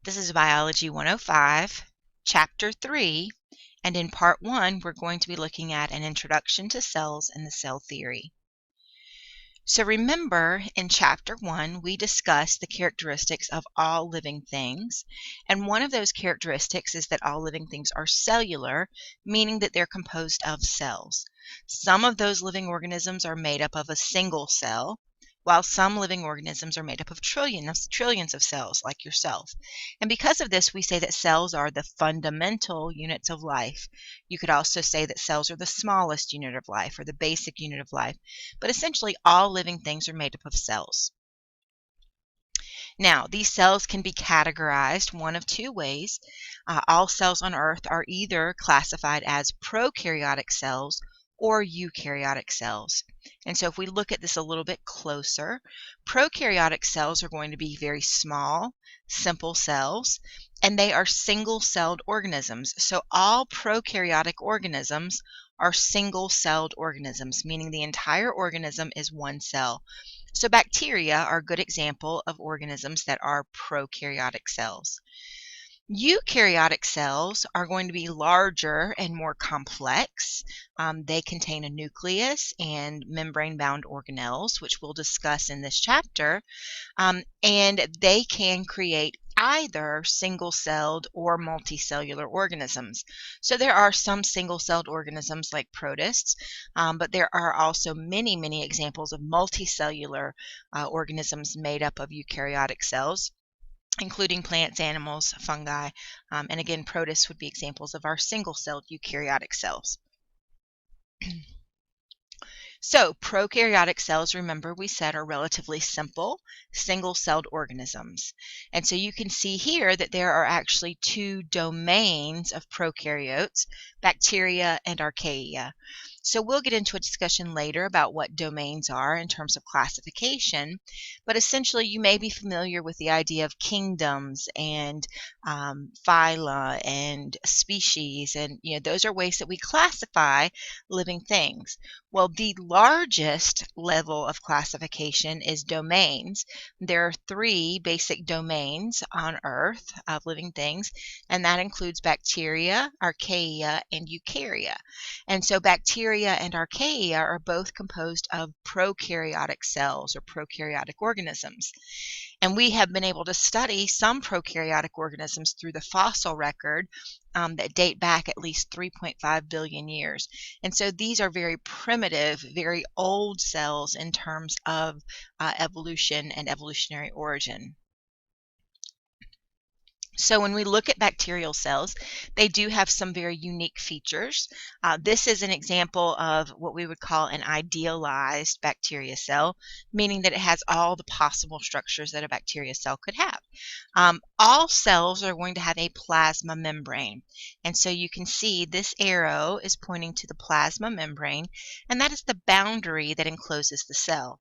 This is Biology 105, Chapter 3, and in Part 1, we're going to be looking at an introduction to cells and the cell theory. So remember, in Chapter 1, we discussed the characteristics of all living things, and one of those characteristics is that all living things are cellular, meaning that they're composed of cells. Some of those living organisms are made up of a single cell, while some living organisms are made up of trillions of cells, like yourself. And because of this, we say that cells are the fundamental units of life. You could also say that cells are the smallest unit of life, or the basic unit of life. But essentially, all living things are made up of cells. Now, these cells can be categorized one of two ways. All cells on Earth are either classified as prokaryotic cells or eukaryotic cells. And so if we look at this a little bit closer, prokaryotic cells are going to be very small, simple cells, and they are single-celled organisms. So all prokaryotic organisms are single-celled organisms, meaning the entire organism is one cell. So bacteria are a good example of organisms that are prokaryotic cells. Eukaryotic cells are going to be larger and more complex. They contain a nucleus and membrane-bound organelles, which we'll discuss in this chapter, and they can create either single-celled or multicellular organisms. So there are some single-celled organisms like protists, but there are also many examples of multicellular organisms made up of eukaryotic cells, including plants, animals, fungi, and again, protists would be examples of our single-celled eukaryotic cells. So prokaryotic cells, remember we said, are relatively simple, single-celled organisms. And so you can see here that there are actually two domains of prokaryotes, bacteria and archaea. So we'll get into a discussion later about what domains are in terms of classification, but essentially you may be familiar with the idea of kingdoms and phyla and species, and those are ways that we classify living things. Well, the largest level of classification is domains. There are three basic domains on Earth of living things, and that includes bacteria, archaea, and eukarya. And so bacteria and archaea are both composed of prokaryotic cells or prokaryotic organisms. And we have been able to study some prokaryotic organisms through the fossil record that date back at least 3.5 billion years. And so these are very primitive, very old cells in terms of evolution and evolutionary origin. So when we look at bacterial cells, they do have some very unique features. This is an example of what we would call an idealized bacteria cell, meaning that it has all the possible structures that a bacteria cell could have. All cells are going to have a plasma membrane. And so you can see this arrow is pointing to the plasma membrane, and that is the boundary that encloses the cell.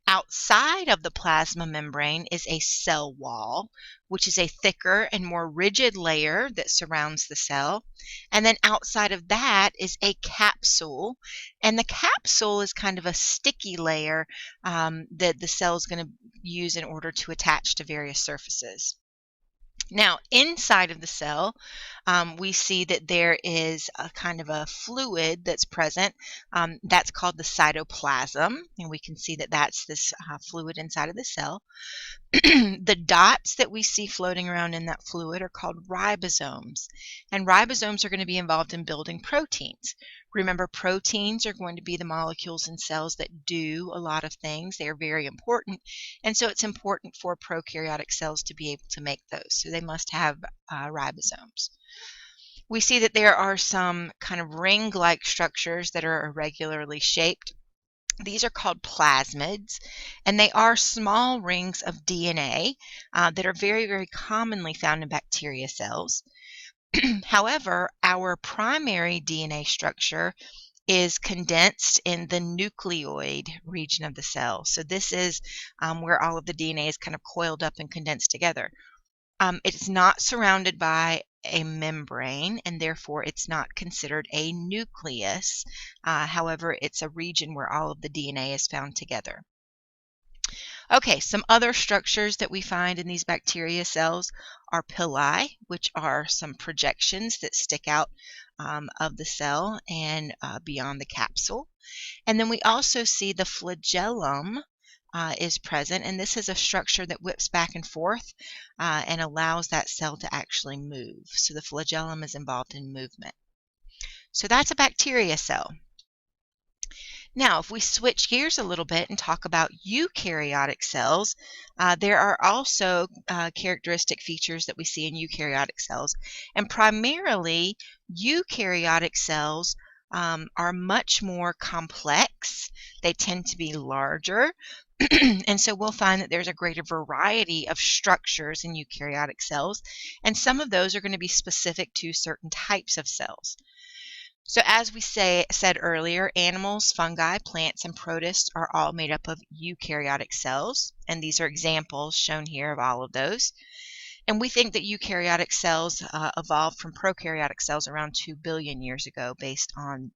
Outside of the plasma membrane is a cell wall, which is a thicker and more rigid layer that surrounds the cell. And then outside of that is a capsule. And the capsule is kind of a sticky layer that the cell is going to use in order to attach to various surfaces. Now, inside of the cell, we see that there is a kind of a fluid that's present. That's called the cytoplasm, and we can see that that's this fluid inside of the cell. The dots that we see floating around in that fluid are called ribosomes, and ribosomes are going to be involved in building proteins. Remember, proteins are going to be the molecules in cells that do a lot of things. They are very important, and so it's important for prokaryotic cells to be able to make those. So they must have ribosomes. We see that there are some kind of ring-like structures that are irregularly shaped. These are called plasmids, and they are small rings of DNA that are very commonly found in bacteria cells. However, our primary DNA structure is condensed in the nucleoid region of the cell. So this is where all of the DNA is kind of coiled up and condensed together. It's not surrounded by a membrane, and therefore it's not considered a nucleus. However, it's a region where all of the DNA is found together. Okay, some other structures that we find in these bacteria cells are pili, which are some projections that stick out of the cell and beyond the capsule. And then we also see the flagellum is present, and this is a structure that whips back and forth and allows that cell to actually move. So the flagellum is involved in movement. So that's a bacteria cell. Now, if we switch gears a little bit and talk about eukaryotic cells, there are also characteristic features that we see in eukaryotic cells. And primarily, eukaryotic cells are much more complex. They tend to be larger. And so we'll find that there's a greater variety of structures in eukaryotic cells. And some of those are going to be specific to certain types of cells. So as we said earlier, animals, fungi, plants, and protists are all made up of eukaryotic cells, and these are examples shown here of all of those. And we think that eukaryotic cells evolved from prokaryotic cells around 2 billion years ago based on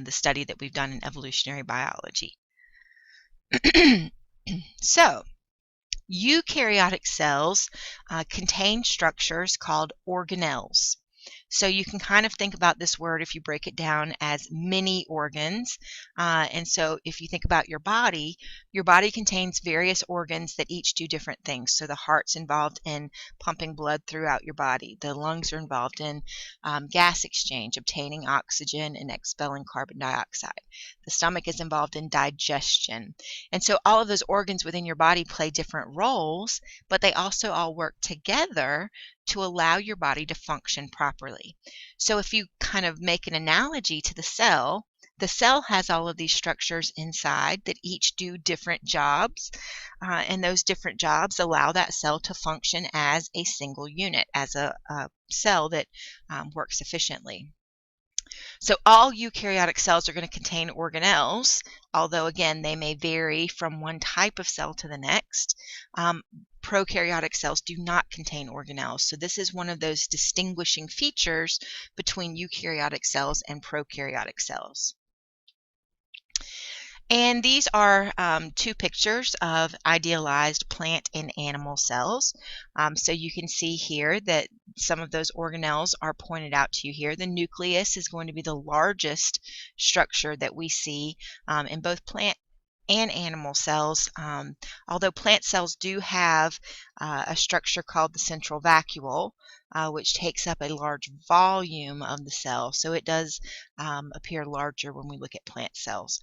the study that we've done in evolutionary biology. So, eukaryotic cells contain structures called organelles. So you can kind of think about this word, if you break it down, as mini organs. And so if you think about your body contains various organs that each do different things. So the heart's involved in pumping blood throughout your body. The lungs are involved in gas exchange, obtaining oxygen and expelling carbon dioxide. The stomach is involved in digestion. And so all of those organs within your body play different roles, but they also all work together to allow your body to function properly. So if you kind of make an analogy to the cell has all of these structures inside that each do different jobs, and those different jobs allow that cell to function as a single unit, as a cell that works efficiently. So all eukaryotic cells are going to contain organelles, although again they may vary from one type of cell to the next. Prokaryotic cells do not contain organelles, so this is one of those distinguishing features between eukaryotic cells and prokaryotic cells. And these are two pictures of idealized plant and animal cells. So you can see here that some of those organelles are pointed out to you here. The nucleus is going to be the largest structure that we see in both plant and animal cells, although plant cells do have a structure called the central vacuole, which takes up a large volume of the cell. So it does appear larger when we look at plant cells.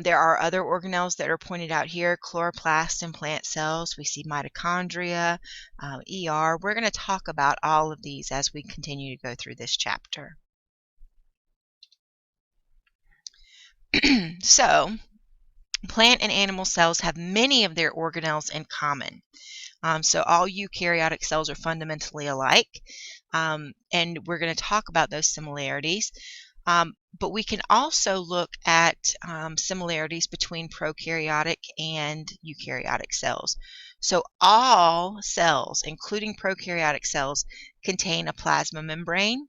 There are other organelles that are pointed out here, chloroplast in plant cells. We see mitochondria, ER. We're going to talk about all of these as we continue to go through this chapter. So, plant and animal cells have many of their organelles in common. So all eukaryotic cells are fundamentally alike, and we're going to talk about those similarities. But we can also look at similarities between prokaryotic and eukaryotic cells. So all cells, including prokaryotic cells, contain a plasma membrane.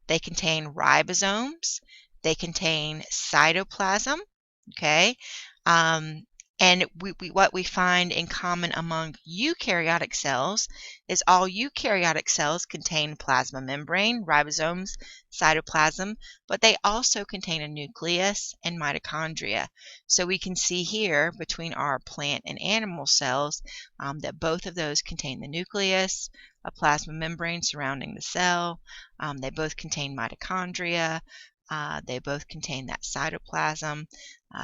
They contain ribosomes. They contain cytoplasm. Okay. And what we find in common among eukaryotic cells is all eukaryotic cells contain plasma membrane, ribosomes, cytoplasm, but they also contain a nucleus and mitochondria. So we can see here between our plant and animal cells that both of those contain the nucleus, a plasma membrane surrounding the cell. They both contain mitochondria. They both contain that cytoplasm.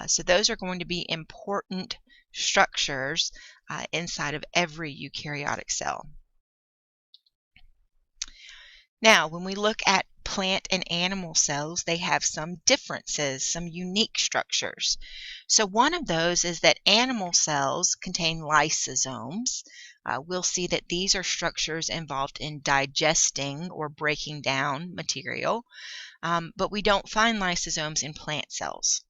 So those are going to be important structures inside of every eukaryotic cell. Now, when we look at plant and animal cells, they have some differences, some unique structures. So one of those is that animal cells contain lysosomes. We'll see that these are structures involved in digesting or breaking down material, but we don't find lysosomes in plant cells.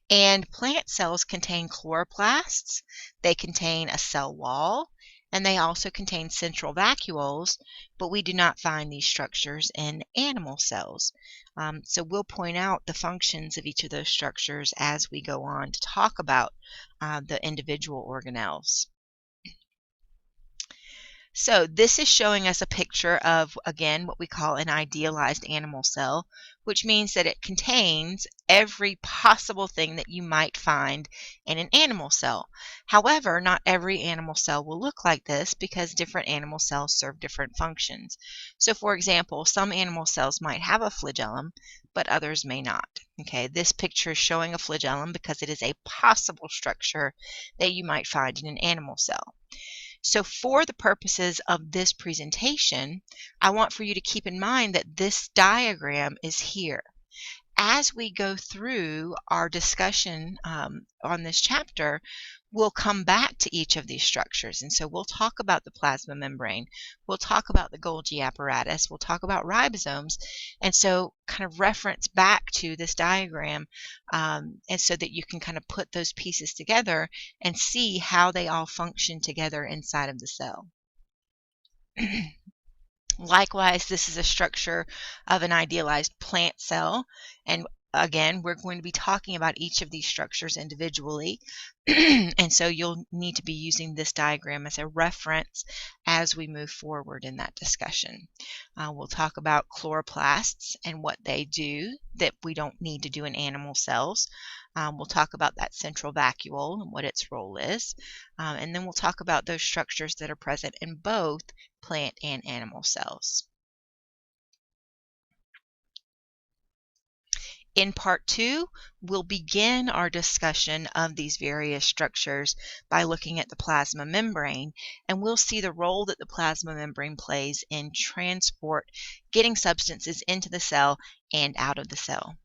And plant cells contain chloroplasts. They contain a cell wall, and they also contain central vacuoles, but we do not find these structures in animal cells. So we'll point out the functions of each of those structures as we go on to talk about the individual organelles. So this is showing us a picture of, again, what we call an idealized animal cell, which means that it contains every possible thing that you might find in an animal cell. However, not every animal cell will look like this because different animal cells serve different functions. So for example, some animal cells might have a flagellum, but others may not. Okay, this picture is showing a flagellum because it is a possible structure that you might find in an animal cell. So for the purposes of this presentation, I want for you to keep in mind that this diagram is here. As we go through our discussion on this chapter, we'll come back to each of these structures. And so we'll talk about the plasma membrane, we'll talk about the Golgi apparatus, we'll talk about ribosomes, and so kind of reference back to this diagram, and so that you can kind of put those pieces together and see how they all function together inside of the cell. Likewise, this is a structure of an idealized plant cell, and again, we're going to be talking about each of these structures individually, and so you'll need to be using this diagram as a reference as we move forward in that discussion. We'll talk about chloroplasts and what they do that we don't need to do in animal cells. We'll talk about that central vacuole and what its role is, and then we'll talk about those structures that are present in both plant and animal cells. In part 2, we'll begin our discussion of these various structures by looking at the plasma membrane, and we'll see the role that the plasma membrane plays in getting substances into the cell and out of the cell.